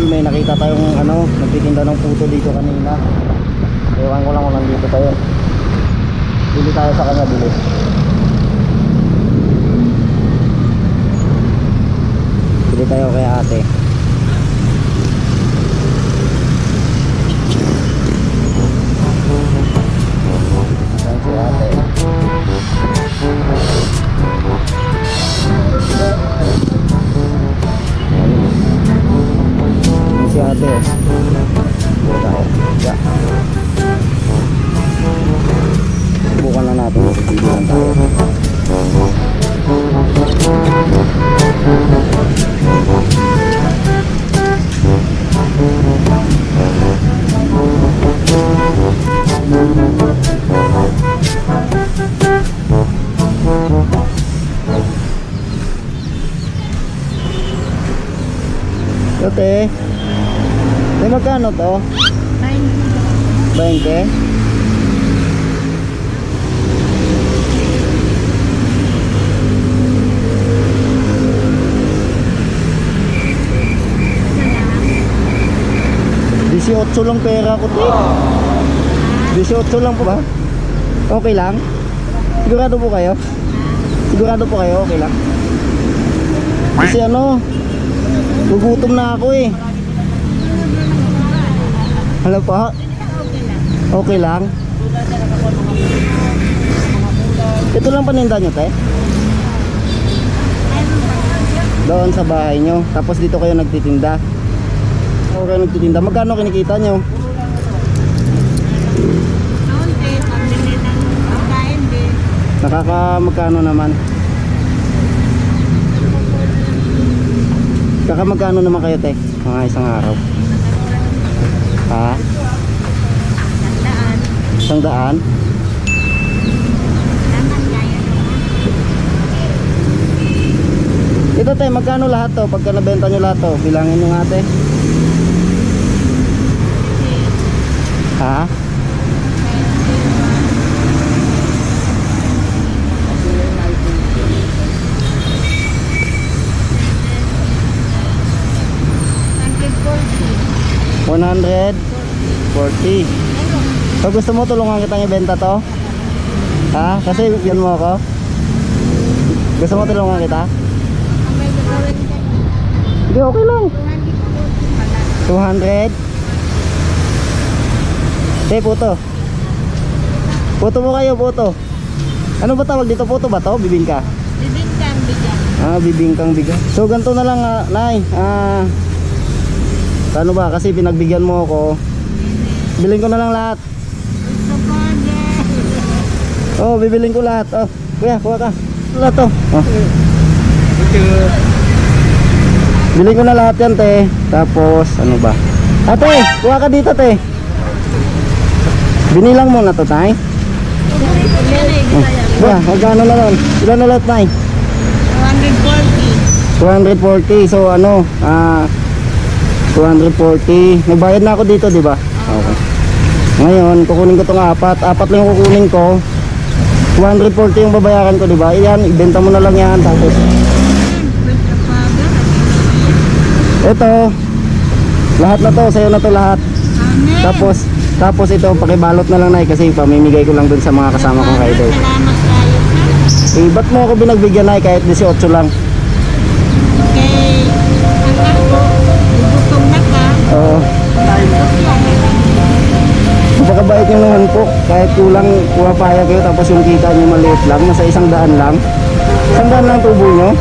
idol, may nakita tayong ano, nagtitinda ng puto dito kanina. Ewan ko lang kung nandito tayo. Bili tayo sa kanya, bili. Bili tayo kay ate. Ayan si ate. Si ate subukan lang natin, magbibilan tayo. Ate, magkano to? 20? $18 lang pera ko, te. 18 lang po ba? Okay lang? Sigurado po kayo? Sigurado po kayo? Okay lang? Kasi ano, gugutom na ako eh. Ano po? Okay lang? Ito lang paninda nyo, te? Doon sa bahay nyo. Tapos dito kayo nagtitinda. Okay, nagtitinda. Magkano kinikita nyo? Magkano naman? Magkano naman kayo, te? Mga isang araw. Ha? 100? Ito, te, magkano lahat to? Pagka nabenta nyo lahat to, bilangin nyo nga, te. Ha? $140. So gusto mo tulungan kitang ibenta to? Ha? Kasi yan mo ako. Gusto mo tulungan kita? Hindi, okay lang. 200. Puto. Puto mo kayo, puto. Ano ba tawag dito? Puto ba to? Bibingka? Bibingkang bigas. Bibingkang bigas. So ganito na lang, Nay. Ano ba? Kasi pinagbigyan mo ako. Bilhin ko na lang lahat. Oh, bibilin ko lahat. Oh, kuya, kuha ka. Lahat to. Oh. Bilhin ko na lahat yan, te. Tapos, ano ba? Ate, kuha ka dito, te. Binilang mo na to, tay. Magkano na nun? Ilan na lahat, tay? 240. So, ano? 240. Nagbayad na ako dito, di ba? Okay. Ngayon, kukunin ko itong apat. Apat lang yung kukunin ko. 240 yung babayaran ko, di ba? Iyan, ibenta mo na lang yan. Tapos ito, lahat na to, sa'yo na to lahat. Tapos ito, pakibalot na lang, Nay, kasi pamimigay ko lang dun sa mga kasama kong rider. Eh, ba't mo ako binagbigyan, Nay, kahit 18 lang? Okay. Ang ako, gutom na ka. Oo. Napakabait nyo naman po. Kahit kulang pumapayag kayo, tapos yung kita nyo maliit lang, nasa 100 lang. 100 lang tubo nyo.